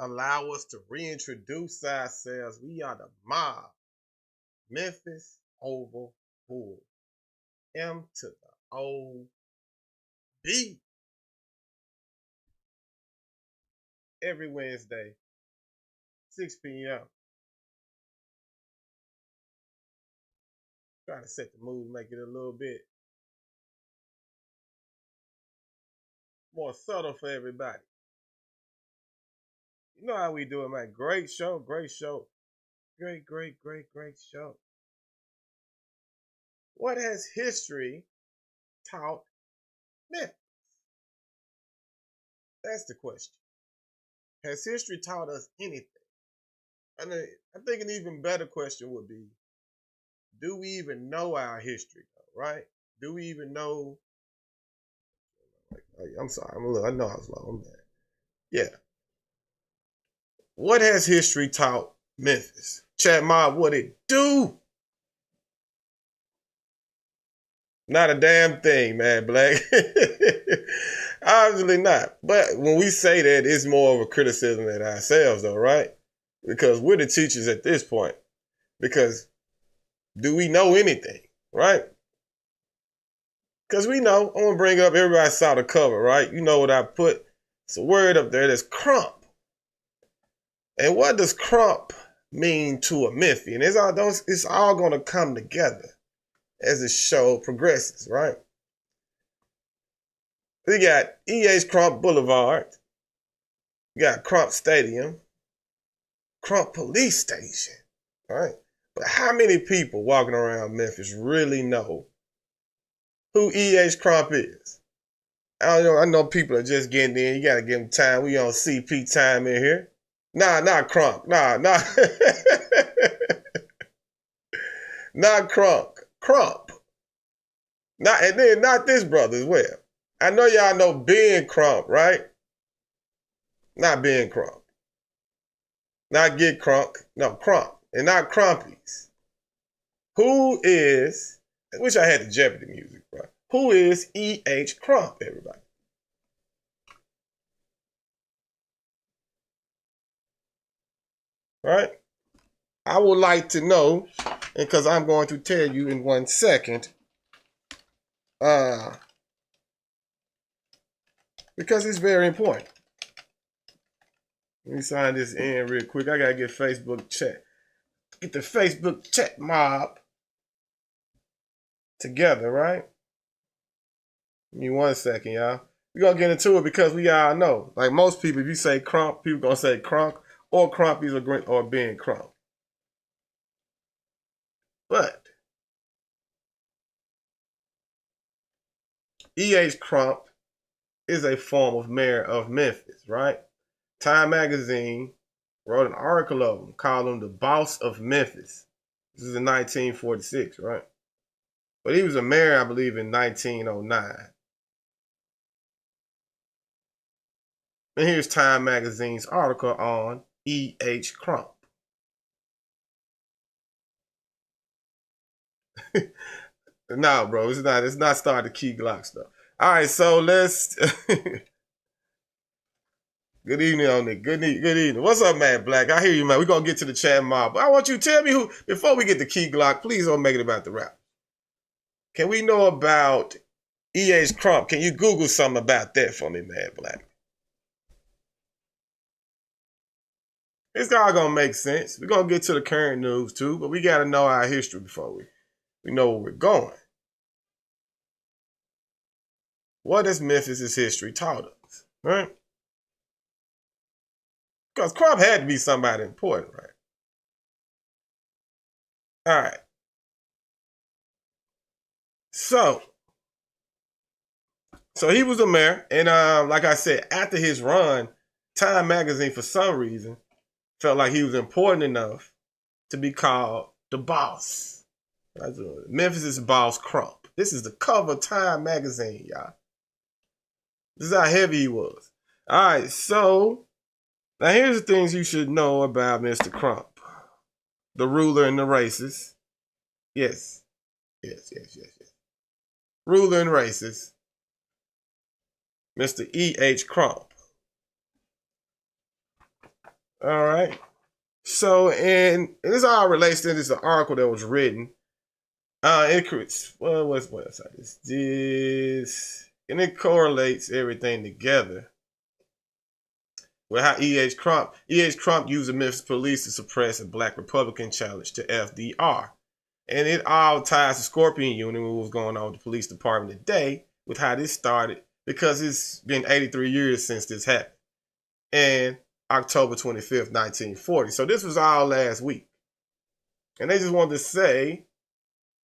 allow us to reintroduce ourselves. We are the mob. Memphis OVER BULL. M to the O B. Every Wednesday, 6 p.m. Trying to set the mood, make it a little bit more subtle for everybody. You know how we do it, man. Great show, great show. Great show. What has history taught Memphis? That's the question. Has history taught us anything? And I think an even better question would be, do we even know our history, right? Do we even know? I'm sorry, I know I was low. I'm bad. Yeah. What has history taught Memphis? Chat mob, what it do? Not a damn thing, man, Black. Obviously not. But when we say that, it's more of a criticism at ourselves, though, right? Because we're the teachers at this point. Because do we know anything, right? Because we know, I'm going to bring up, everybody saw the cover, right? You know what I put? It's a word up there that's Crump. And what does Crump mean to a Memphian? It's all going to come together as the show progresses, right? We got E.H. Crump Boulevard. We got Crump Stadium. Crump Police Station, right? But how many people walking around Memphis really know who E.H. Crump is? I know people are just getting in. You got to give them time. We on CP time in here. Nah, not Crump. Nah. Not Crump. Crump. And then not this brother as well. I know y'all know Ben Crump, right? Not Ben Crump. Not Get Crump. No, Crump. And not Crumpies. Who is, I wish I had the Jeopardy music, bro. Who is E.H. Crump, everybody? Right? I would like to know, and because I'm going to tell you in 1 second, because it's very important. Let me sign this in real quick. I gotta get Facebook chat. Get the Facebook chat mob together, right? Give me 1 second, y'all. We're gonna get into it because we all know. Like most people, if you say Crump, people gonna say Crump or Crumpies or Ben Crump. But E.H. Crump is a former mayor of Memphis, right? Time magazine wrote an article of him, called him the boss of Memphis. This is in 1946, right? But he was a mayor, I believe, in 1909. And here's Time magazine's article on E.H. Crump. No, bro, it's not starting the key Glock stuff. All right, so let's Good evening on it. Good evening. What's up, man, Black? I hear you, man. We're gonna get to the chat mob. But I want you to tell me who, before we get to key Glock, please don't make it about the rap. Can we know about E.H. Crump? Can you Google something about that for me, man, Black? It's all gonna make sense. We're gonna get to the current news too, but we gotta know our history before we know where we're going. What has Memphis' history taught us, right? Because Crump had to be somebody important, right? All right. So he was a mayor, and like I said, after his run, Time magazine, for some reason, felt like he was important enough to be called the boss. Memphis' boss, Crump. This is the cover of Time magazine, y'all. This is how heavy he was. All right, so now here's the things you should know about Mr. Crump. The ruler and the racist. Yes. Ruler and racist. Mr. E.H. Crump. All right. So, and this all relates to this article that was written. What website is this? And it correlates everything together with how Crump used the Memphis police to suppress a black Republican challenge to FDR. And it all ties to Scorpion Union, what was going on with the police department today, with how this started, because it's been 83 years since this happened. And October 25th, 1940. So this was all last week. And they just wanted to say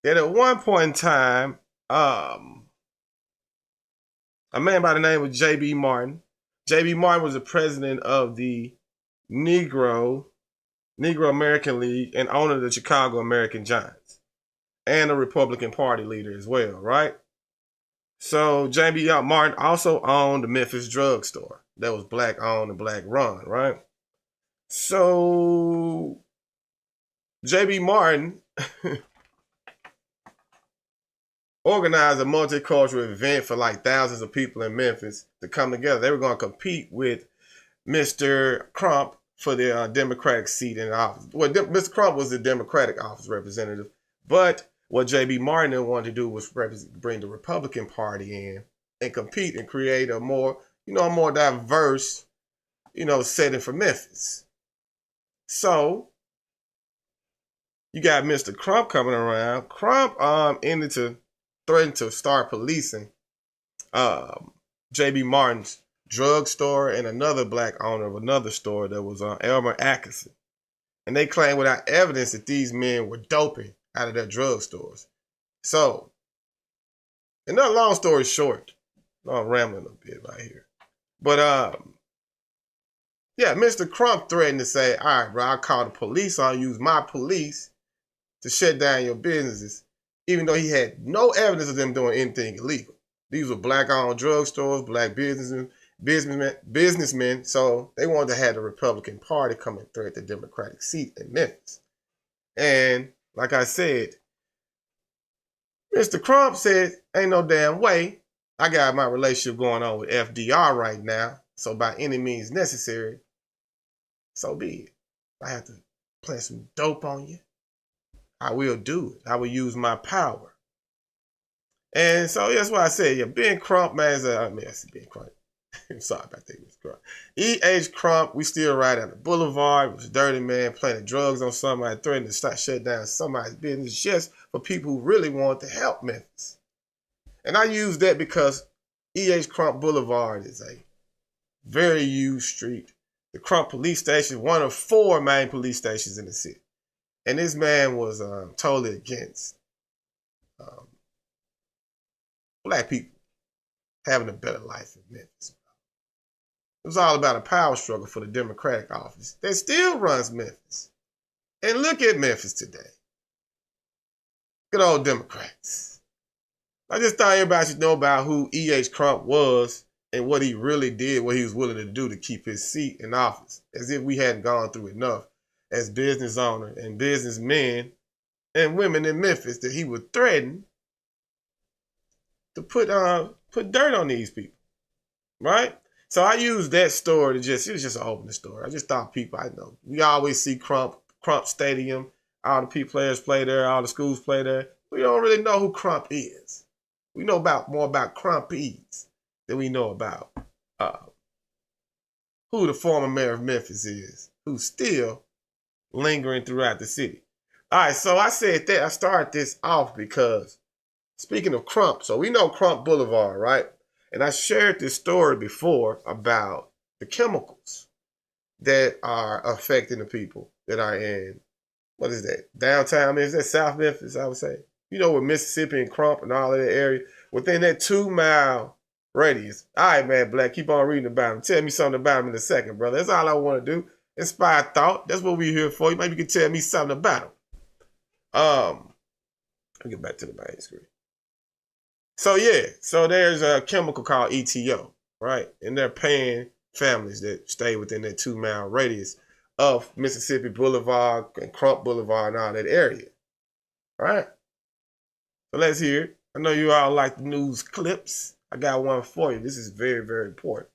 that at one point in time, a man by the name of J.B. Martin. J.B. Martin was the president of the Negro American League and owner of the Chicago American Giants, and a Republican Party leader as well, right? So J.B. Martin also owned the Memphis drugstore that was black owned and black run, right? So J.B. Martin organized a multicultural event for like thousands of people in Memphis to come together. They were going to compete with Mr. Crump for the Democratic seat in office. Well, Mr. Crump was the Democratic office representative, but what J.B. Martin wanted to do was bring the Republican Party in and compete and create a more diverse, setting for Memphis. So you got Mr. Crump coming around. Crump ended to threaten to start policing J.B. Martin's drugstore and another black owner of another store that was on Elmer Atkinson. And they claimed without evidence that these men were doping out of their drugstores. So, another long story short, I'm rambling a bit right here. But yeah, Mr. Crump threatened to say, all right, bro, I'll call the police. I'll use my police to shut down your businesses, even though he had no evidence of them doing anything illegal. These were black-owned drugstores, black businessmen, so they wanted to have the Republican Party come and threat the Democratic seat in Memphis. And like I said, Mr. Crump said, ain't no damn way. I got my relationship going on with FDR right now, so by any means necessary, so be it. I have to plant some dope on you. I will do it. I will use my power. And so that's why I said, yeah, Ben Crump, man, I said Ben Crump. I'm sorry about that, Mr. Crump. E.H. Crump, we still ride on the boulevard. It was a dirty man planting drugs on somebody, threatening to shut down somebody's business just for people who really wanted to help Memphis. And I use that because E.H. Crump Boulevard is a very used street. The Crump police station, one of 4 main police stations in the city. And this man was totally against black people having a better life in Memphis. It was all about a power struggle for the Democratic office that still runs Memphis. And look at Memphis today. Good old Democrats. I just thought everybody should know about who E.H. Crump was and what he really did, what he was willing to do to keep his seat in office, as if we hadn't gone through enough as business owners and businessmen and women in Memphis that he would threaten to put dirt on these people, right? So I used that story it was just an opening story. I just thought people, I know, we always see Crump Stadium, all the players play there, all the schools play there. We don't really know who Crump is. We know more about Crumpies than we know about who the former mayor of Memphis is, who's still lingering throughout the city. All right, so I said that. I started this off because, speaking of Crump, so we know Crump Boulevard, right? And I shared this story before about the chemicals that are affecting the people that are in, what is that, downtown Memphis, that's South Memphis, I would say. You know, with Mississippi and Crump and all of that area, within that 2-mile radius. All right, man, Black, keep on reading about him. Tell me something about him in a second, brother. That's all I want to do. Inspire thought. That's what we're here for. Maybe you can tell me something about him. I'll get back to the main screen. So yeah, so there's a chemical called ETO, right? And they're paying families that stay within that 2-mile radius of Mississippi Boulevard and Crump Boulevard and all that area, right? So let's hear it. I know you all like the news clips. I got one for you. This is very, very important.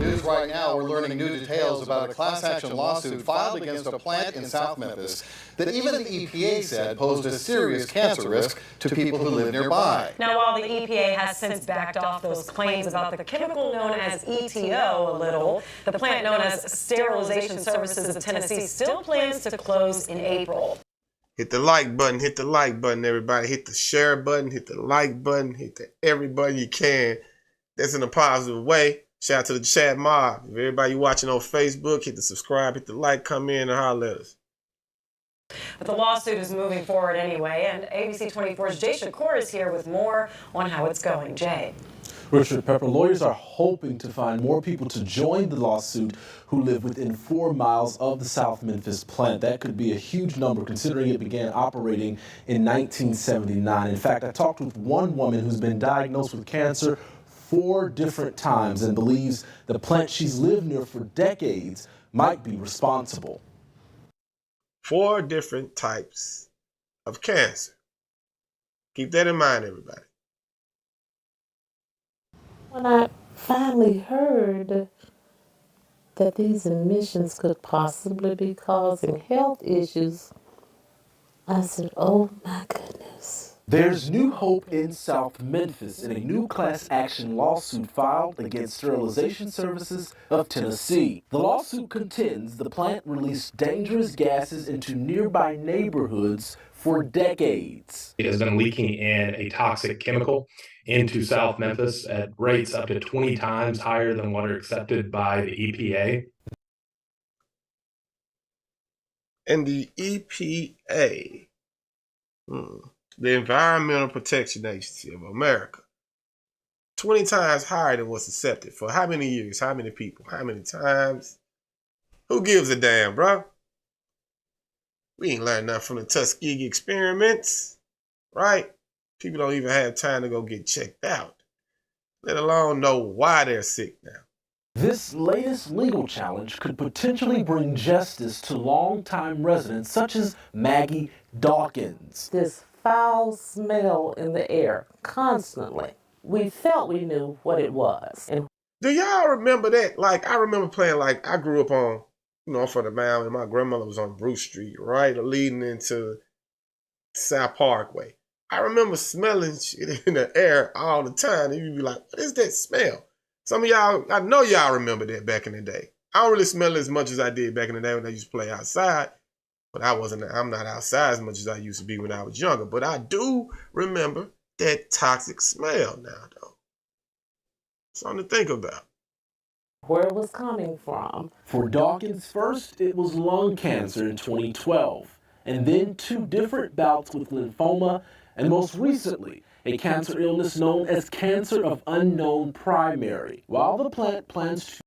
news right now, we're learning new details about a class action lawsuit filed against a plant in South Memphis that even the EPA said posed a serious cancer risk to people who live nearby. Now, while the EPA has since backed off those claims about the chemical known as ETO a little, the plant known as Sterilization Services of Tennessee still plans to close in April. Hit the like button, everybody. Hit the share button, hit the like button, hit the every button you can. That's in a positive way. Shout out to the chat mob. If everybody watching on Facebook, hit the subscribe, hit the like, come in and holler at us. But the lawsuit is moving forward anyway, and ABC 24's Jay Shakur is here with more on how it's going. Jay. Richard Pepper, lawyers are hoping to find more people to join the lawsuit who live within 4 miles of the South Memphis plant. That could be a huge number considering it began operating in 1979. In fact, I talked with one woman who's been diagnosed with cancer 4 different times and believes the plant she's lived near for decades might be responsible. 4 different types of cancer. Keep that in mind, everybody. When I finally heard that these emissions could possibly be causing health issues, I said, oh my goodness. There's new hope in South Memphis in a new class action lawsuit filed against Sterilization Services of Tennessee. The lawsuit contends the plant released dangerous gases into nearby neighborhoods for decades. It has been leaking in a toxic chemical into South Memphis at rates up to 20 times higher than what are accepted by the EPA. And the EPA, the Environmental Protection Agency of America, 20 times higher than what's accepted for how many years, how many people, how many times? Who gives a damn, bro? We ain't learned nothing from the Tuskegee experiments, right? People don't even have time to go get checked out, let alone know why they're sick now. This latest legal challenge could potentially bring justice to longtime residents such as Maggie Dawkins. This foul smell in the air constantly. We felt we knew what it was. And do y'all remember that? Like, I remember playing, like, I grew up on, I'm from the mountain, and my grandmother was on Bruce Street, right? Leading into South Parkway. I remember smelling shit in the air all the time. And you'd be like, what is that smell? Some of y'all, I know y'all remember that back in the day. I don't really smell it as much as I did back in the day when I used to play outside. But I'm not outside as much as I used to be when I was younger. But I do remember that toxic smell now, though. Something to think about. where it was coming from. For Dawkins, first it was lung cancer in 2012, and then 2 different bouts with lymphoma, and most recently, a cancer illness known as cancer of unknown primary. While the plant plans to...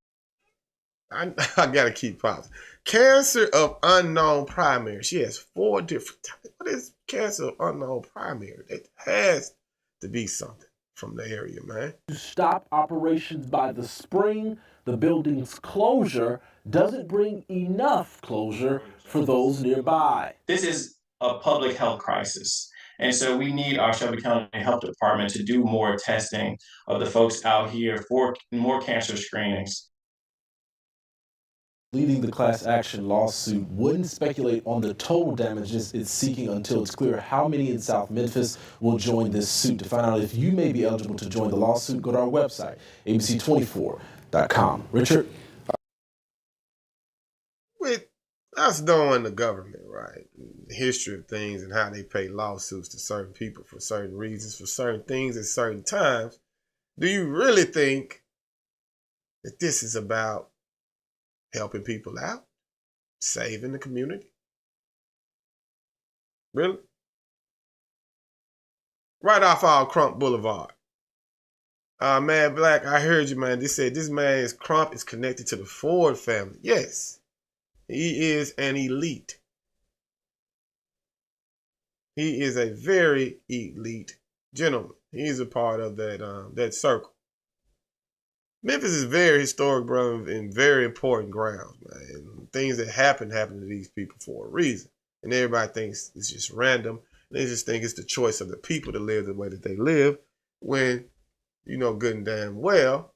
I gotta keep pausing. Cancer of unknown primary. She has 4 different types. What is cancer of unknown primary? It has to be something from the area, man. To stop operations by the spring, the building's closure doesn't bring enough closure for those nearby. This is a public health crisis. And so we need our Shelby County Health Department to do more testing of the folks out here for more cancer screenings. Leading the class action lawsuit wouldn't speculate on the total damages it's seeking until it's clear how many in South Memphis will join this suit. To find out if you may be eligible to join the lawsuit, go to our website, abc24.com. Richard? With us knowing the government, right, the history of things and how they pay lawsuits to certain people for certain reasons, for certain things at certain times, do you really think that this is about helping people out, saving the community? Really? Right off our Crump Boulevard. Man, Black, I heard you, man. They said this man Crump is connected to the Ford family. Yes, he is an elite. He is a very elite gentleman. He's a part of that circle. Memphis is very historic, bro, and very important grounds, man. And things that happen to these people for a reason. And everybody thinks it's just random. They just think it's the choice of the people to live the way that they live, when you know good and damn well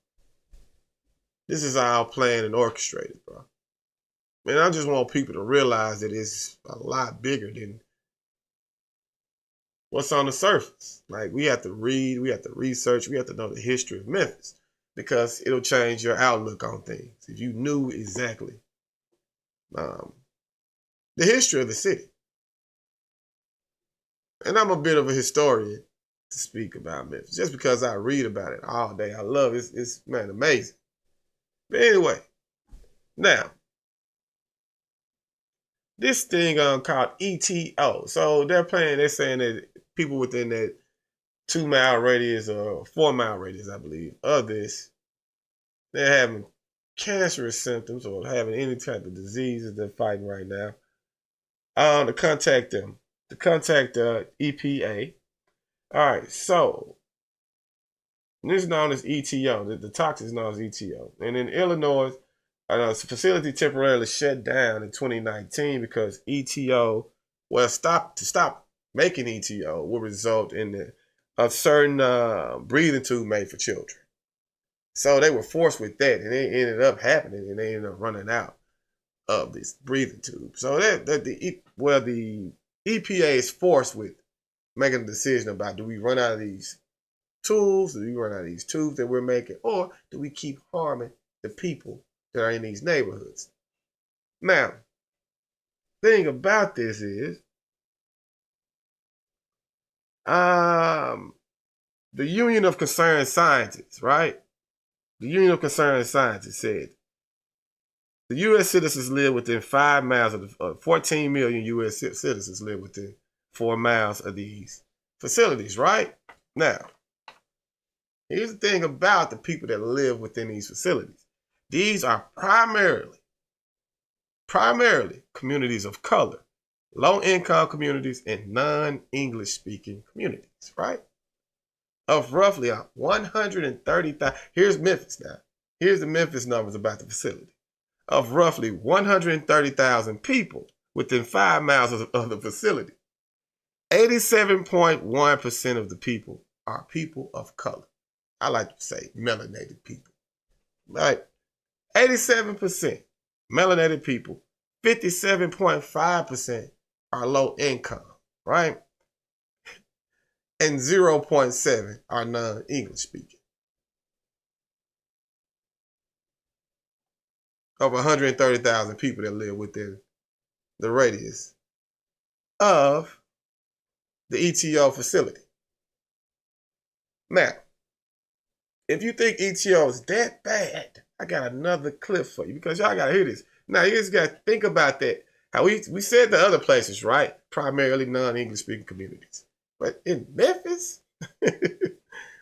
This is all planned and orchestrated, bro. And I just want people to realize that it's a lot bigger than what's on the surface. Like, we have to read, we have to research, we have to know the history of Memphis, because it'll change your outlook on things. If you knew exactly the history of the city. And I'm a bit of a historian to speak about Memphis, just because I read about it all day. I love it. It's man, amazing. But anyway, now, this thing called ETO. So they're saying that people within that 2-mile radius or 4-mile radius, I believe, of this, they're having cancerous symptoms or having any type of diseases they're fighting right now. To contact them, to contact EPA. All right, so this is known as ETO. The toxin is known as ETO. And in Illinois, the facility temporarily shut down in 2019 because ETO, well, stop making ETO will result in a certain breathing tube made for children. So they were forced with that, and it ended up happening, and they ended up running out of this breathing tube. So the EPA is forced with making a decision about, do we run out of these tools, do we run out of these tubes that we're making, or do we keep harming the people that are in these neighborhoods? Now, thing about this is, the Union of Concerned Scientists, right? The Union of Concerned Scientists said the U.S. citizens live within 5 miles of 14 million U.S. citizens live within 4 miles of these facilities, right? Now, here's the thing about the people that live within these facilities. These are primarily communities of color, low-income communities, and non-English speaking communities, right? Of roughly 130,000, here's Memphis now. Here's the Memphis numbers about the facility. Of roughly 130,000 people within 5 miles of the facility, 87.1% of the people are people of color. I like to say melanated people, right? 87% melanated people, 57.5% are low income, right? And 0.7 are non-English speaking. Of 130,000 people that live within the radius of the ETO facility. Now, if you think ETO is that bad, I got another clip for you, because y'all got to hear this. Now, you just got to think about that. How we said the other places, right? Primarily non-English speaking communities. But in Memphis,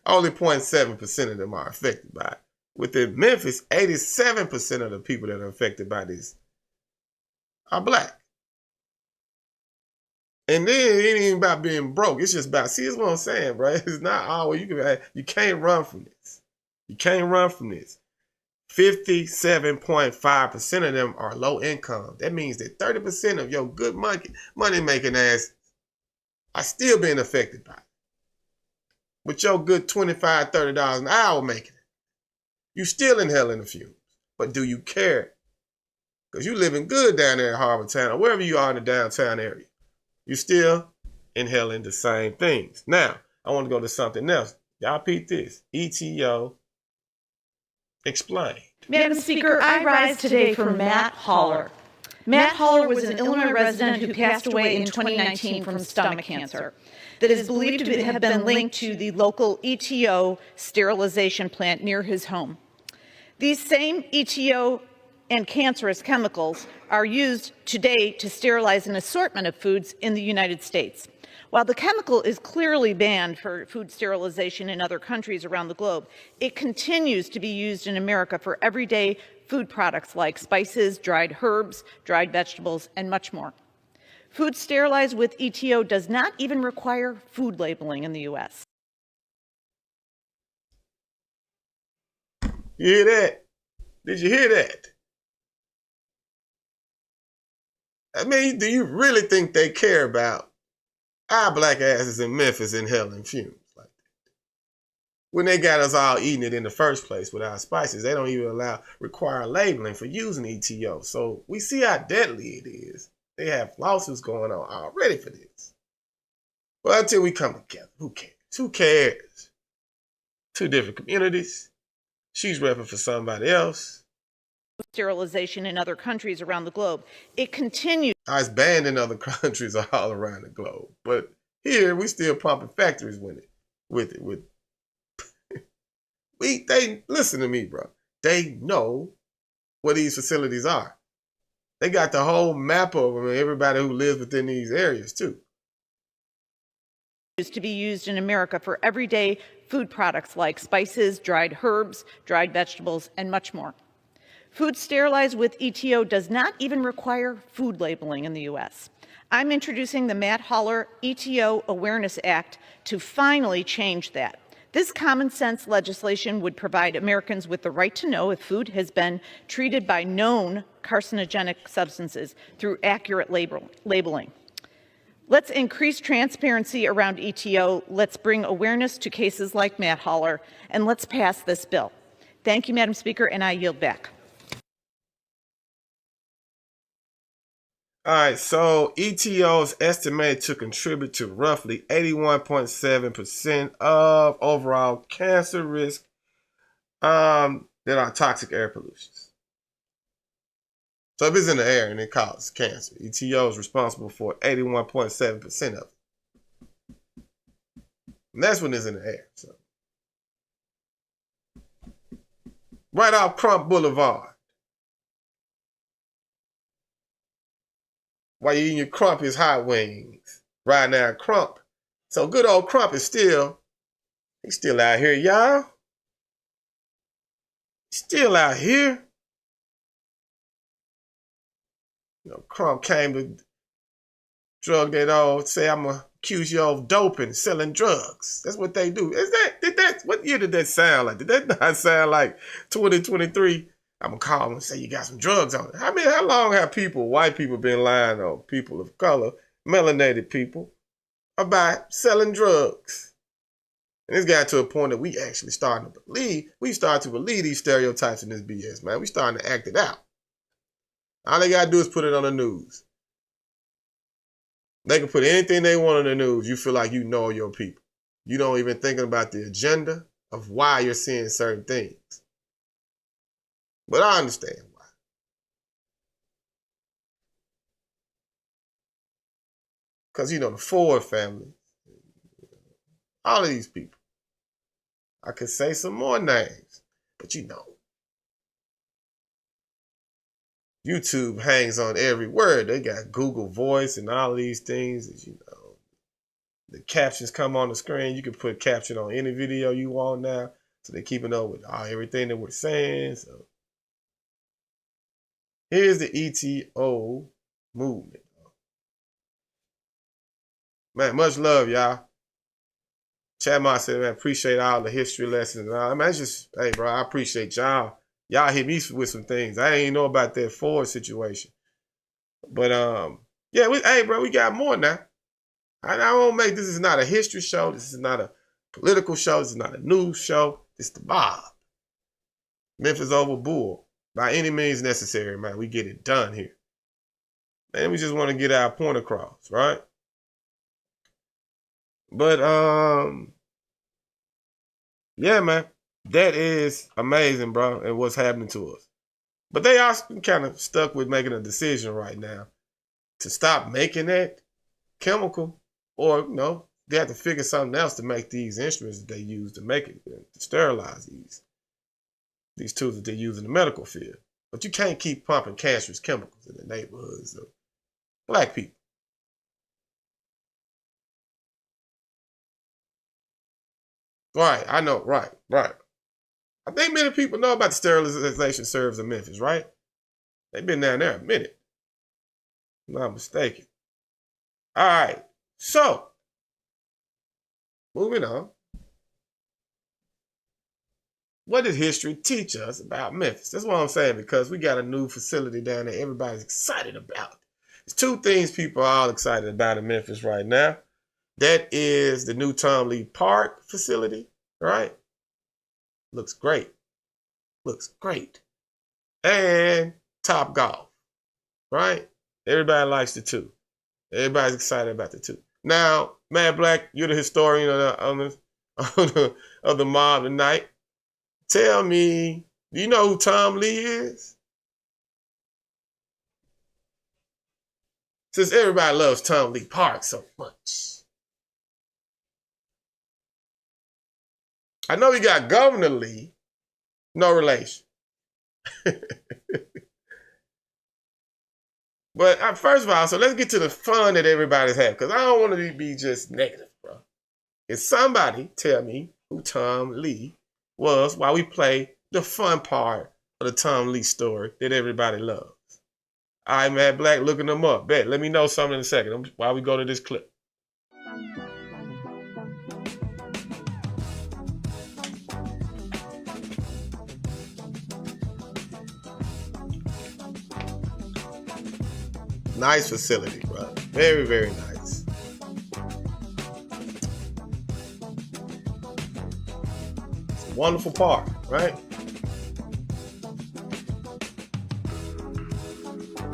only 0.7% of them are affected by it. Within Memphis, 87% of the people that are affected by this are black. And then it ain't even about being broke. It's just about, see, that's what I'm saying, bro. It's not always, you can't run from this. You can't run from this. 57.5% of them are low income. That means that 30% of your good money making ass are still being affected by it. With your good $25, $30 an hour making it, you still inhaling the fumes. But do you care? Because you living good down there in Harvard Town or wherever you are in the downtown area. You still inhaling the same things. Now, I want to go to something else. Y'all peep this. ETO explained. Madam Speaker, I rise today for Matt Haller. Matt Haller was an Illinois resident who passed away in 2019 from stomach cancer that is believed to have been linked to the local ETO sterilization plant near his home. These same ETO and cancerous chemicals are used today to sterilize an assortment of foods in the United States. While the chemical is clearly banned for food sterilization in other countries around the globe, it continues to be used in America for everyday food products like spices, dried herbs, dried vegetables, and much more. Food sterilized with ETO does not even require food labeling in the U.S. You hear that? Did you hear that? I mean, do you really think they care about our black asses in Memphis inhaling fumes like that? when they got us all eating it in the first place with our spices. They don't even require labeling for using ETO. So we see how deadly it is. They have lawsuits going on already for this. Well, until we come together, who cares? Who cares? Two different communities. She's repping for somebody else. Sterilization in other countries around the globe. It continues. It's banned in other countries all around the globe. But here, we still pumping factories with it. They listen to me, bro. They know where these facilities are. They got the whole map of them and everybody who lives within these areas too. To be used in America for everyday food products like spices, dried herbs, dried vegetables, and much more. Food sterilized with ETO does not even require food labeling in the U.S. I'm introducing the Matt Haller ETO Awareness Act to finally change that. This common sense legislation would provide Americans with the right to know if food has been treated by known carcinogenic substances through accurate labeling. Let's increase transparency around ETO. Let's bring awareness to cases like Matt Haller, and let's pass this bill. Thank you, Madam Speaker, and I yield back. All right, so ETO is estimated to contribute to roughly 81.7% of overall cancer risk that are toxic air pollutions. So if it's in the air and it causes cancer, ETO is responsible for 81.7% of it. And that's when it's in the air. So right off Crump Boulevard. While you're eating your Crump's hot wings, right now Crump. So good old Crump is he's still out here, y'all. He's still out here. You know, Crump came to drug that old, say I'm gonna accuse you of doping, selling drugs. That's what they do. What year did that sound like? Did that not sound like 2023? I'm gonna call them and say you got some drugs on it. How long have white people been lying on people of color, melanated people, about selling drugs? And it's got to a point that we start to believe these stereotypes and this BS, man. We starting to act it out. All they gotta do is put it on the news. They can put anything they want on the news. You feel like you know your people. You don't even think about the agenda of why you're seeing certain things. But I understand why. Because, the Ford family, all of these people. I could say some more names, but YouTube hangs on every word. They got Google Voice and all these things. The captions come on the screen. You can put caption on any video you want now. So they're keeping up with everything that we're saying. So here's the ETO movement. Man, much love, y'all. Chad Moss said, man, appreciate all the history lessons and all. Man, it's just, hey, bro, I appreciate y'all. Y'all hit me with some things. I ain't know about that Ford situation. But, yeah, we got more now. I won't make, this is not a history show. This is not a political show. This is not a news show. It's the Bob. Memphis OVER BULL. By any means necessary, man. We get it done here. And we just want to get our point across, right? But, yeah, man. That is amazing, bro, and what's happening to us. But they are kind of stuck with making a decision right now to stop making that chemical, or, they have to figure something else to make these instruments that they use to make it, to sterilize these tools that they use in the medical field. But you can't keep pumping cancerous chemicals in the neighborhoods of black people. Right, I know, right. I think many people know about the sterilization service in Memphis, right? They've been down there a minute. If I'm not mistaken. All right, so moving on. What did history teach us about Memphis? That's what I'm saying, because we got a new facility down there everybody's excited about. There's two things people are all excited about in Memphis right now. That is the new Tom Lee Park facility, right? looks great. Looks great. And Top Golf, right? Everybody likes the two. Everybody's excited about the two. Now, Matt Black, you're the historian of the mob tonight. Tell me, do you know who Tom Lee is? Since everybody loves Tom Lee Park so much. I know we got Governor Lee, no relation. But first of all, so let's get to the fun that everybody's having, because I don't want to be just negative, bro. If somebody tell me who Tom Lee was while we play the fun part of the Tom Lee story that everybody loves. All right, Matt Black, looking them up. Bet. Let me know something in a second while we go to this clip. Nice facility, bro. Very, very nice. It's a wonderful park, right?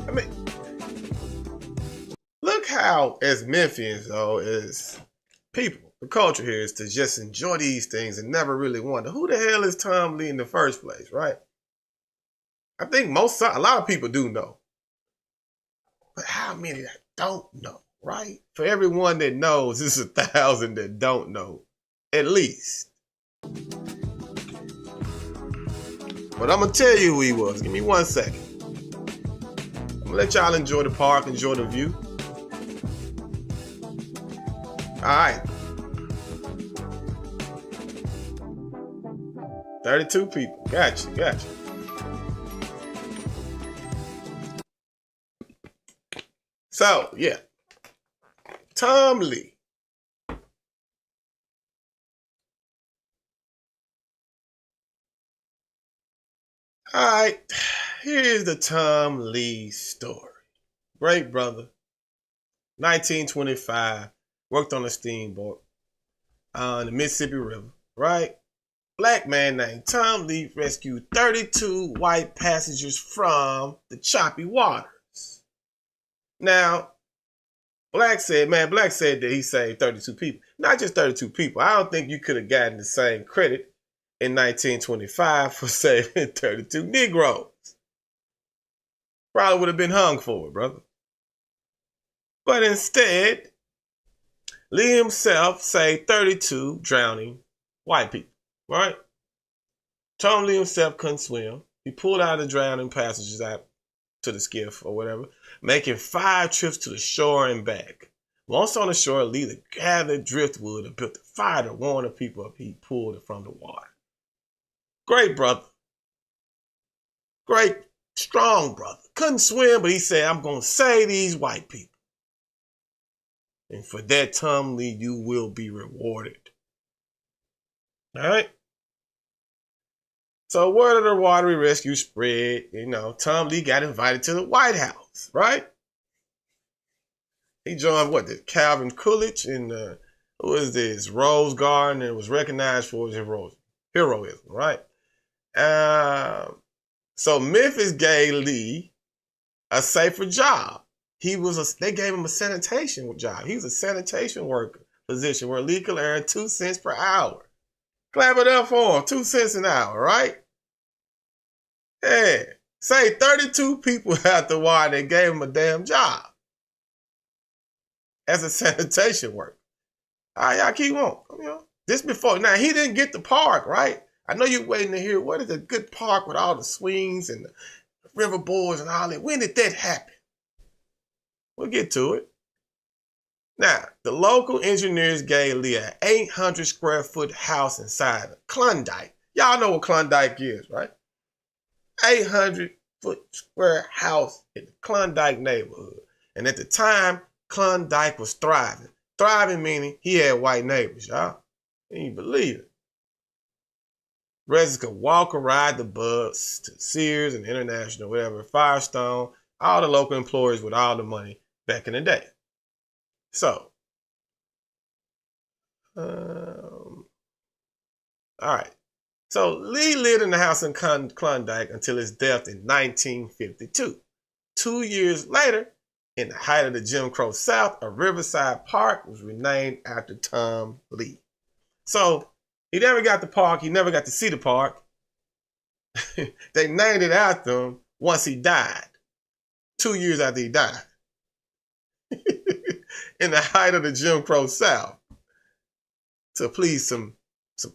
I mean, look how, as Memphians, though, as people, the culture here is to just enjoy these things and never really wonder, who the hell is Tom Lee in the first place, right? I think a lot of people do know. But how many that don't know, right? For everyone that knows, there's 1,000 that don't know, at least. But I'm going to tell you who he was. Give me 1 second. I'm going to let y'all enjoy the park, enjoy the view. All right. 32 people. Gotcha. So, yeah, Tom Lee. All right, here's the Tom Lee story. Great brother, 1925, worked on a steamboat on the Mississippi River, right? Black man named Tom Lee rescued 32 white passengers from the choppy waters. Now, Black said that he saved 32 people. Not just 32 people. I don't think you could have gotten the same credit in 1925 for saving 32 Negroes. Probably would have been hung for it, brother. But instead, Lee himself saved 32 drowning white people, right? Tom Lee himself couldn't swim. He pulled out the drowning passengers out to the skiff or whatever, making 5 trips to the shore and back. Once on the shore, Lee gathered driftwood and built a fire to warm the people up. He pulled it from the water. Great brother. Great, strong brother. Couldn't swim, but he said, I'm going to save these white people. And for that, Tom Lee, you will be rewarded. All right? So word of the watery rescue spread. Tom Lee got invited to the White House, right? He joined the Calvin Coolidge and Rose Garden, and was recognized for his heroism, right? So Memphis gave Lee a safer job. They gave him a sanitation job. He was a sanitation worker position where Lee could earn 2 cents per hour. Clap it up for him, 2 cents an hour, right? Yeah, say 32 people out the water, they gave him a damn job as a sanitation worker. All right, y'all keep on. This before, now he didn't get the park, right? I know you're waiting to hear what is a good park with all the swings and the river boards and all that. When did that happen? We'll get to it. Now, the local engineers gave Lee an 800 square foot house inside of Klondike. Y'all know what Klondike is, right? 800 foot square house in the Klondike neighborhood. And at the time, Klondike was thriving. Thriving meaning he had white neighbors, y'all. Can you believe it? Residents could walk or ride the bus to Sears and International, whatever, Firestone, all the local employees with all the money back in the day. So, all right. So Lee lived in the house in Klondike until his death in 1952. 2 years later, in the height of the Jim Crow South, a Riverside Park was renamed after Tom Lee. So he never got the park. He never got to see the park. They named it after him once he died. 2 years after he died. In the height of the Jim Crow South. To please some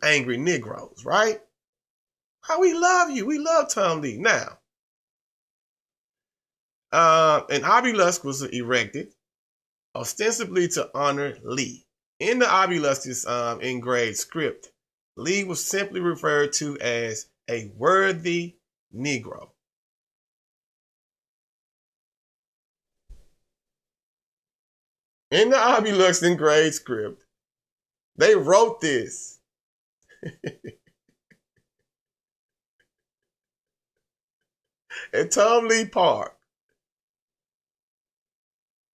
angry Negroes, right? How we love you. We love Tom Lee. Now, an obelisk was erected ostensibly to honor Lee. In the obelisk's engraved script, Lee was simply referred to as a worthy Negro. In the obelisk engraved script, they wrote this. At Tom Lee Park.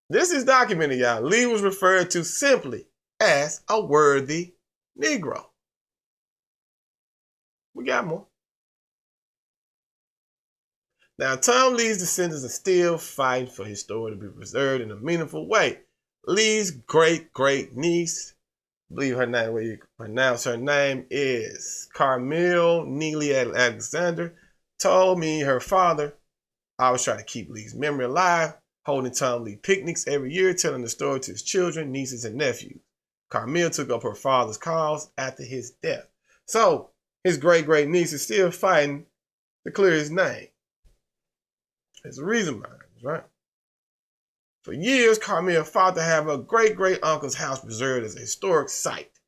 This is documented, y'all. Lee was referred to simply as a worthy Negro. We got more. Now, Tom Lee's descendants are still fighting for his story to be preserved in a meaningful way. Lee's great-great-niece, I believe her name, where you pronounce her name, is Carmel Neely Alexander, told me her father always tried to keep Lee's memory alive, holding Tom Lee picnics every year, telling the story to his children, nieces, and nephews. Carmel took up her father's cause after his death. So, his great-great-niece is still fighting to clear his name. There's a reason behind it, right? For years, Carmel fought to have her great-great-uncle's house preserved as a historic site.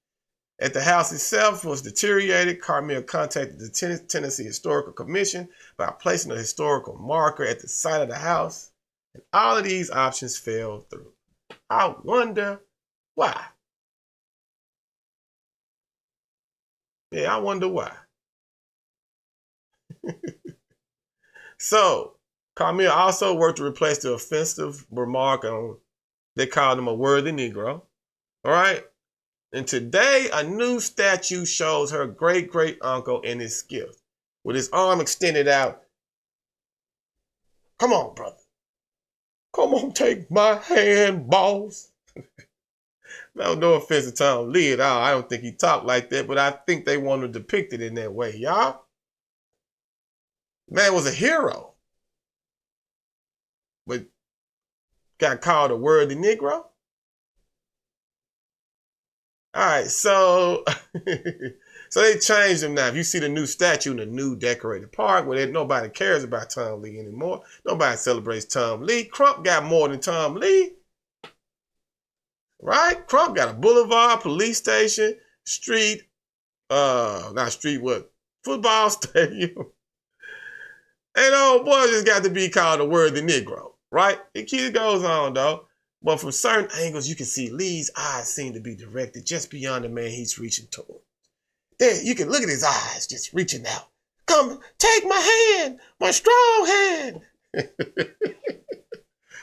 As the house itself was deteriorated, Carmel contacted the Tennessee Historical Commission about placing a historical marker at the site of the house, and all of these options fell through. I wonder why. Yeah, I wonder why. So, Carmel also worked to replace the offensive remark on, they called him a worthy Negro. All right? And today, a new statue shows her great-great-uncle in his skiff, with his arm extended out. Come on, brother. Come on, take my hand, boss. No offense to Tom Lee at all. I don't think he talked like that, but I think they want to depict it in that way, y'all. Man was a hero, but got called a worthy Negro. All right, so so they changed him now. If you see the new statue in the new decorated park where nobody cares about Tom Lee anymore, nobody celebrates Tom Lee. Crump got more than Tom Lee, right? Crump got a boulevard, police station, street, football stadium. And old boy just got to be called a worthy Negro, right? It goes on, though. But from certain angles, you can see Lee's eyes seem to be directed just beyond the man he's reaching toward. There, you can look at his eyes just reaching out. Come, take my hand, my strong hand.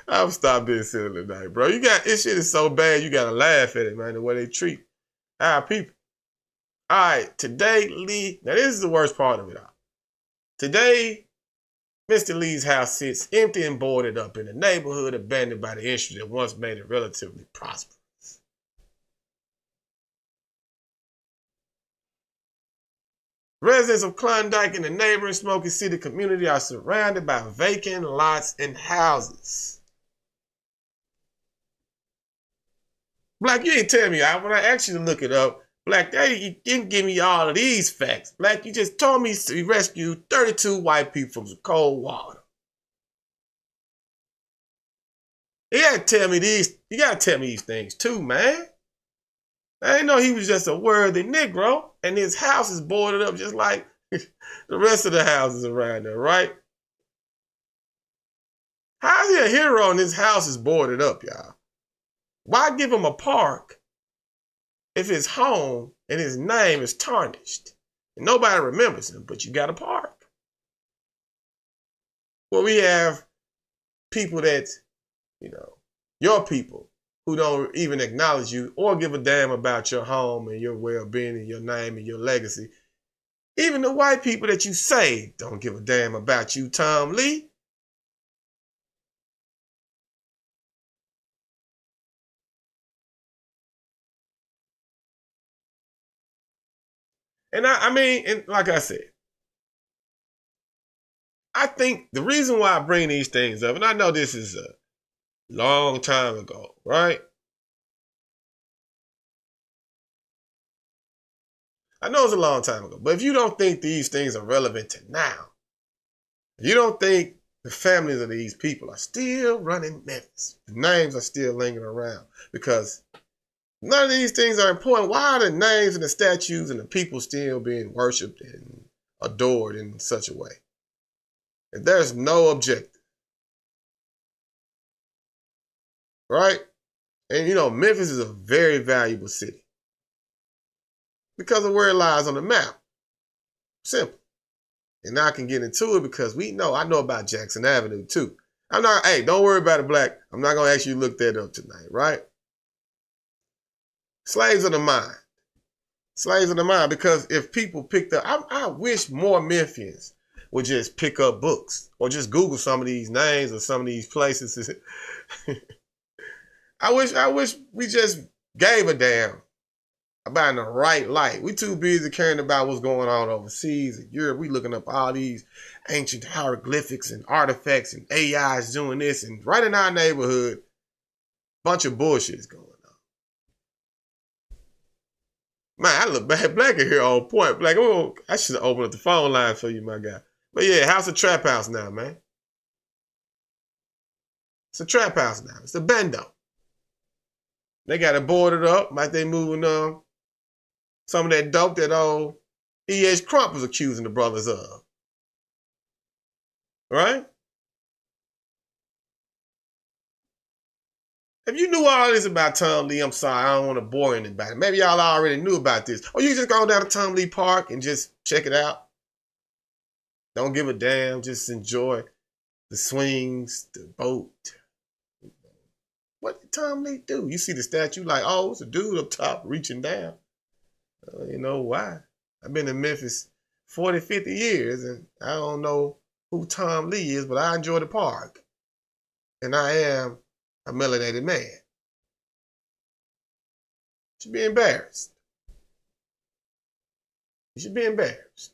I'm stop being silly tonight, bro. This shit is so bad, you gotta laugh at it, man, the way they treat our people. All right, today, Lee, now this is the worst part of it all. Today, Mr. Lee's house sits empty and boarded up in a neighborhood abandoned by the industry that once made it relatively prosperous. Residents of Klondike and the neighboring Smoky City community are surrounded by vacant lots and houses. Black, you ain't telling me. When I asked you to look it up, Black, you didn't give me all of these facts. Black, you just told me we rescued 32 white people from some cold water. You gotta tell me these things too, man. I didn't know he was just a worthy Negro, and his house is boarded up just like the rest of the houses around there, right? How's he a hero and his house is boarded up, y'all? Why give him a park if his home and his name is tarnished and nobody remembers him, but you got a park? Well, we have people that, your people who don't even acknowledge you or give a damn about your home and your well-being and your name and your legacy. Even the white people that you say don't give a damn about you, Tom Lee. And I mean, and like I said, I think the reason why I bring these things up, and I know this is a long time ago, right? I know it's a long time ago, but if you don't think these things are relevant to now, if you don't think the families of these people are still running Memphis, the names are still lingering around, because none of these things are important. Why are the names and the statues and the people still being worshipped and adored in such a way? If there's no objective, right? And you know, Memphis is a very valuable city because of where it lies on the map. Simple. And now I can get into it because I know about Jackson Avenue too. Hey, don't worry about it, Black. I'm not going to ask you to look that up tonight, right? Slaves of the mind. Slaves of the mind, because if people picked up, I wish more Memphians would just pick up books or just Google some of these names or some of these places. I wish we just gave a damn about in the right light. We too busy caring about what's going on overseas in Europe. We looking up all these ancient hieroglyphics and artifacts and AIs doing this, and right in our neighborhood, bunch of bullshit is going on. Man, I look bad. Black in here on point. Black, oh, I should have opened up the phone line for you, my guy. But yeah, House of Trap House now, man. It's a trap house now. It's a bando. They got it boarded up. Like they moving some of that dope that old E.H. Crump was accusing the brothers of. Right? If you knew all this about Tom Lee, I'm sorry, I don't want to bore anybody. Maybe y'all already knew about this. Or you just go down to Tom Lee Park and just check it out. Don't give a damn. Just enjoy the swings, the boat. What did Tom Lee do? You see the statue like, oh, it's a dude up top reaching down. You know why? I've been in Memphis 40, 50 years, and I don't know who Tom Lee is, but I enjoy the park. And I am a melanated man. You should be embarrassed. You should be embarrassed.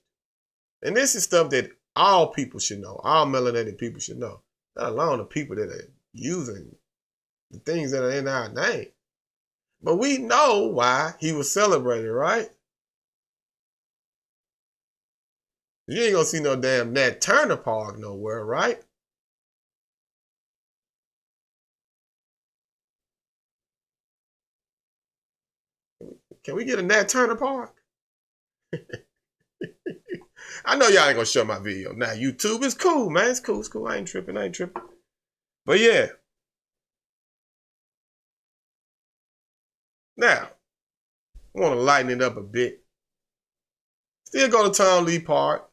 And this is stuff that all people should know. All melanated people should know. Not alone the people that are using the things that are in our name. But we know why he was celebrated, right? You ain't gonna see no damn Nat Turner Park nowhere, right? Can we get a Nat Turner Park? I know y'all ain't gonna show my video. Now, YouTube is cool, man. It's cool, it's cool. I ain't tripping. But yeah. Now, I want to lighten it up a bit. Still go to Tom Lee Park.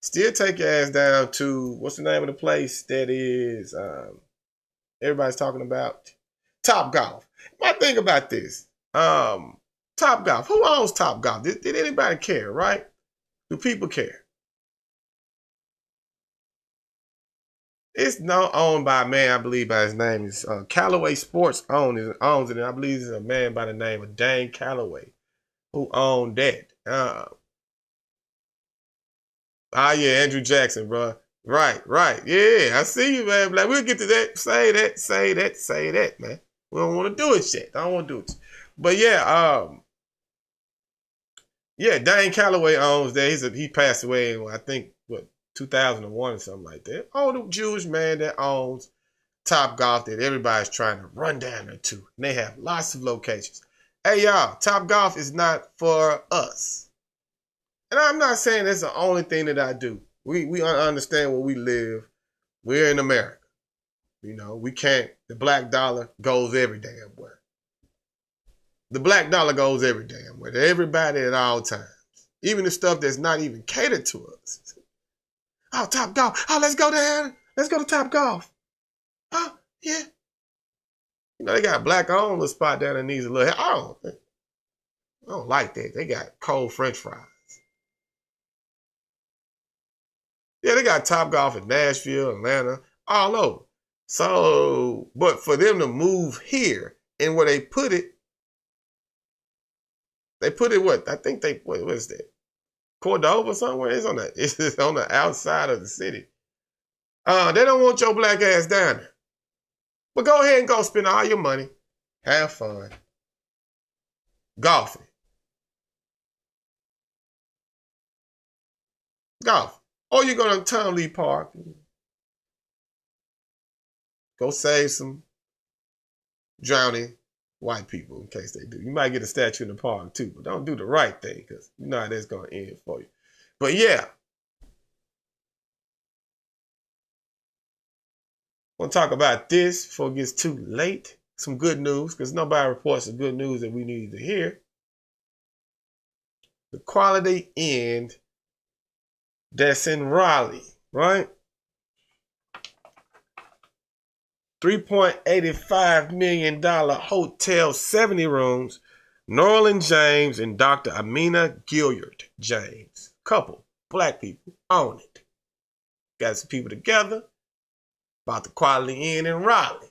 Still take your ass down to, what's the name of the place that is, everybody's talking about? Top Golf. My thing about this, Top Golf. Who owns Top Golf? Did anybody care, right? Do people care? It's not owned by a man, I believe by his name is Callaway Sports owns it, and I believe it's a man by the name of Dane Callaway who owned that. Yeah, Andrew Jackson, bro. Right. Yeah, I see you, man. Like, we'll get to that. Say that, man. We don't want to do it yet. I don't want to do it. But yeah, Dane Callaway owns that. He passed away in, I think, 2001 or something like that. Oh, the Jewish man that owns Top Golf that everybody's trying to run down there to. And they have lots of locations. Hey, y'all, Top Golf is not for us. And I'm not saying that's the only thing that I do. We understand where we live. We're in America. You know, we can't, the black dollar goes every damn where. The black dollar goes every damn where. To everybody at all times. Even the stuff that's not even catered to us. Oh, Top Golf. Oh, let's go down. Let's go to Top Golf. Oh, yeah. You know, they got a black-owned little spot down there that needs a little help. I don't like that. They got cold French fries. Yeah, they got Top Golf in Nashville, Atlanta, all over. So, but for them to move here and where they put it what? I think what is that? Cordova somewhere? It's on the outside of the city. They don't want your black ass down there. But go ahead and go spend all your money. Have fun. Golfing. Golf. Or you're going to Townley Park. Go save some drowning white people in case they do. You might get a statue in the park too, but don't do the right thing because you know how that's going to end for you. But yeah. We'll talk about this before it gets too late. Some good news because nobody reports the good news that we need to hear. The Quality Inn that's in Raleigh, right? $3.85 million hotel, 70 rooms. Norland James and Dr. Amina Gilliard James. Couple, black people, own it. Got some people together about the Quality Inn in Raleigh.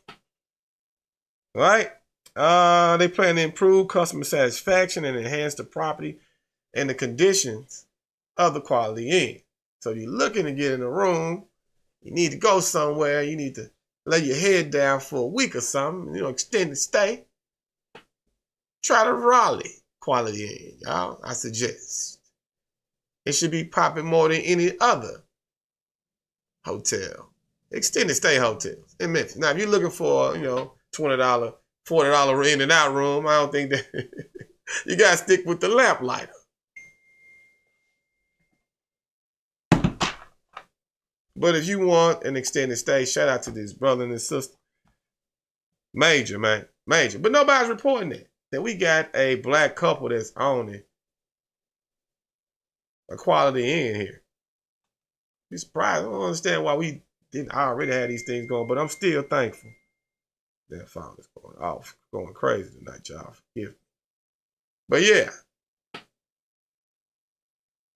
Right? They plan to improve customer satisfaction and enhance the property and the conditions of the Quality Inn. So if you're looking to get in a room, you need to go somewhere, you need to lay your head down for a week or something, extended stay. Try the Raleigh Quality Inn, y'all. I suggest. It should be popping more than any other hotel. Extended stay hotels in Memphis. Now, if you're looking for, $20, $40 in and out room, I don't think that you got to stick with the lamplighter. But if you want an extended stay, shout out to this brother and this sister. Major, man. Major. But nobody's reporting that we got a black couple that's owning a Quality Inn here. Be surprised. I don't understand why we didn't already have these things going, but I'm still thankful that phone is going crazy tonight, y'all. Forgive me. But yeah.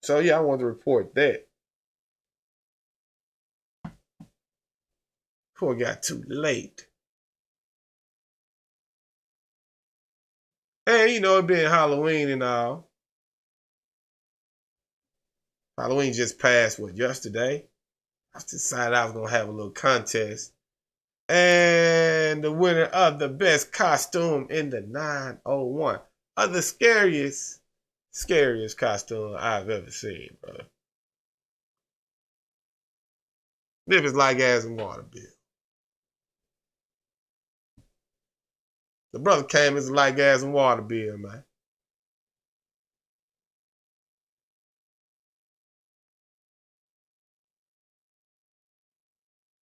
So yeah, I wanted to report that. Before it got too late. And it being Halloween and all. Halloween just passed, yesterday? I decided I was going to have a little contest. And the winner of the best costume in the 901. Of the scariest costume I've ever seen, bro. Memphis like as and water bill. The brother came as a like gas and water bill, man.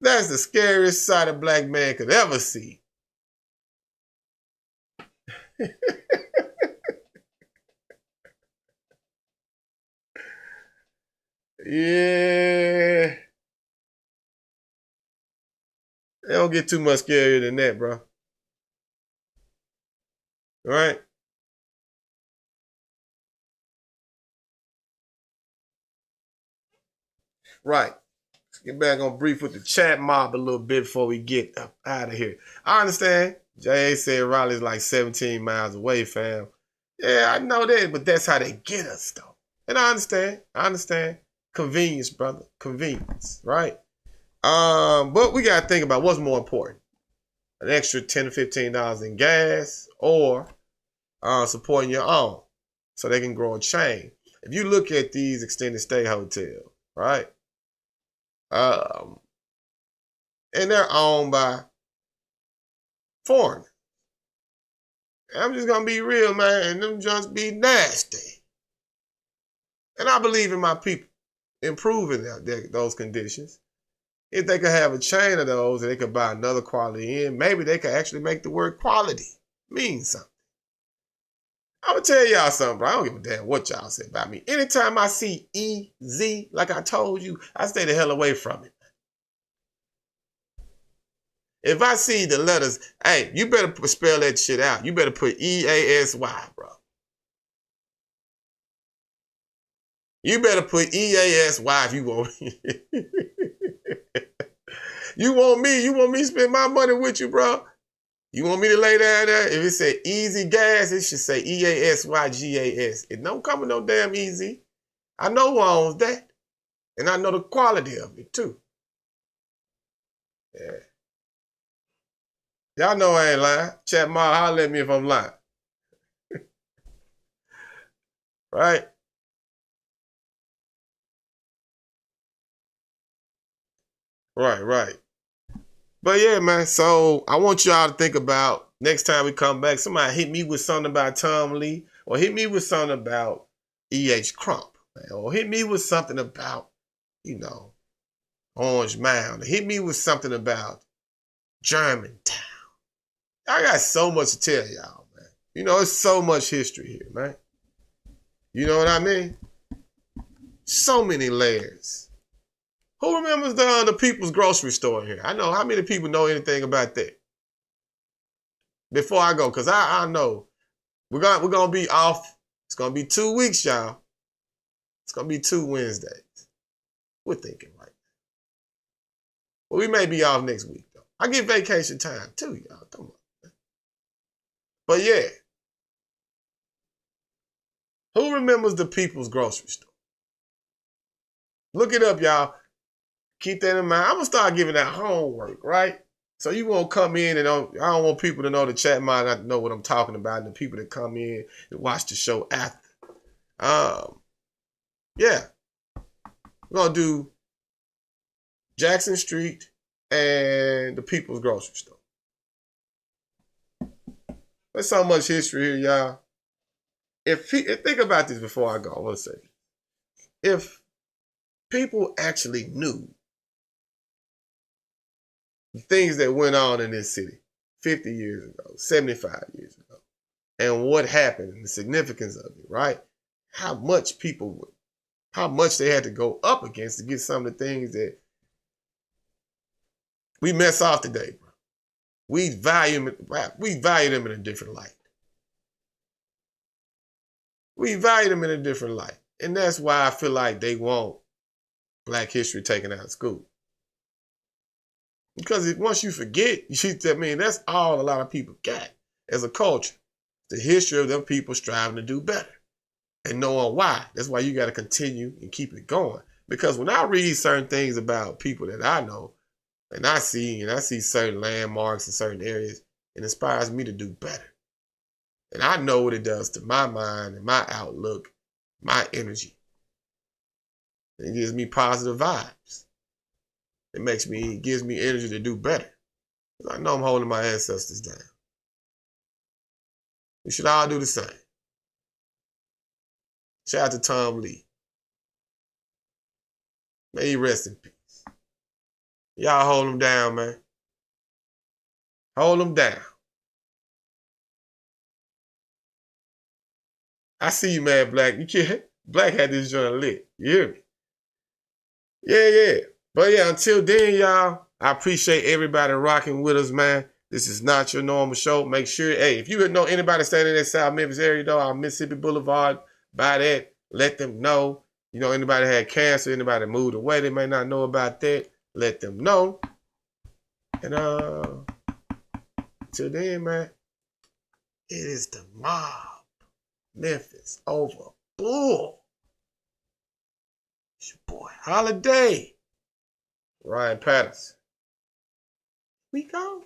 That's the scariest sight a black man could ever see. Yeah. It don't get too much scarier than that, bro. All right? Right. Let's get back on brief with the chat mob a little bit before we get up out of here. I understand. J.A. said Raleigh's like 17 miles away, fam. Yeah, I know that, but that's how they get us, though. And I understand. Convenience, brother. Convenience, right? But we got to think about what's more important. An extra $10 to $15 in gas or supporting your own so they can grow a chain. If you look at these extended stay hotels, right? And they're owned by foreigners. I'm just going to be real, man, and them just be nasty. And I believe in my people improving those conditions. If they could have a chain of those and they could buy another Quality Inn, maybe they could actually make the word quality mean something. I'm going to tell y'all something, bro. I don't give a damn what y'all say about me. Anytime I see EZ, like I told you, I stay the hell away from it. If I see the letters, hey, you better spell that shit out. You better put EASY, bro. You better put EASY if you want me. You want me to spend my money with you, bro? You want me to lay down there? If it say easy gas, it should say EASYGAS. It don't come with no damn easy. I know who owns that. And I know the quality of it, too. Yeah. Y'all know I ain't lying. Chat Ma, holler at me if I'm lying. Right? Right. But yeah, man, so I want y'all to think about next time we come back, somebody hit me with something about Tom Lee, or hit me with something about E.H. Crump, or hit me with something about, Orange Mound, or hit me with something about Germantown. I got so much to tell y'all, man. It's so much history here, man. You know what I mean? So many layers. Who remembers the People's Grocery Store here? I know how many people know anything about that. Before I go, because I know we're gonna be off. It's gonna be 2 weeks, y'all. It's gonna be 2 Wednesdays. We're thinking right now. Well, we may be off next week though. I get vacation time too, y'all. Come on. Man. But yeah. Who remembers the People's Grocery Store? Look it up, y'all. Keep that in mind. I'm going to start giving that homework, right? So you won't come in and I don't want people to know the chat might not know what I'm talking about and the people that come in and watch the show after. Yeah. We're going to do Jackson Street and the People's Grocery Store. There's so much history here, y'all. Think about this before I go. I want to say, if people actually knew the things that went on in this city 50 years ago, 75 years ago, and what happened and the significance of it, right? How much they had to go up against to get some of the things that we mess off today, bro. We value them in a different light. We value them in a different light. And that's why I feel like they want Black history taken out of school. Because once you forget, that's all a lot of people got as a culture. The history of them people striving to do better and knowing why. That's why you got to continue and keep it going. Because when I read certain things about people that I know and I see certain landmarks in certain areas, it inspires me to do better. And I know what it does to my mind and my outlook, my energy. It gives me positive vibes. It gives me energy to do better. I know I'm holding my ancestors down. We should all do the same. Shout out to Tom Lee. May he rest in peace. Y'all hold him down, man. Hold him down. I see you, man, Black. Black had this joint lit. You hear me? Yeah. But yeah, until then, y'all, I appreciate everybody rocking with us, man. This is not your normal show. Make sure, if you know anybody staying in that South Memphis area, though, on Mississippi Boulevard, by that, let them know. Anybody had cancer, anybody moved away, they may not know about that. Let them know. And until then, man, it is the mob. Memphis over Bull. It's your boy Holiday. Ryan Patterson. We go.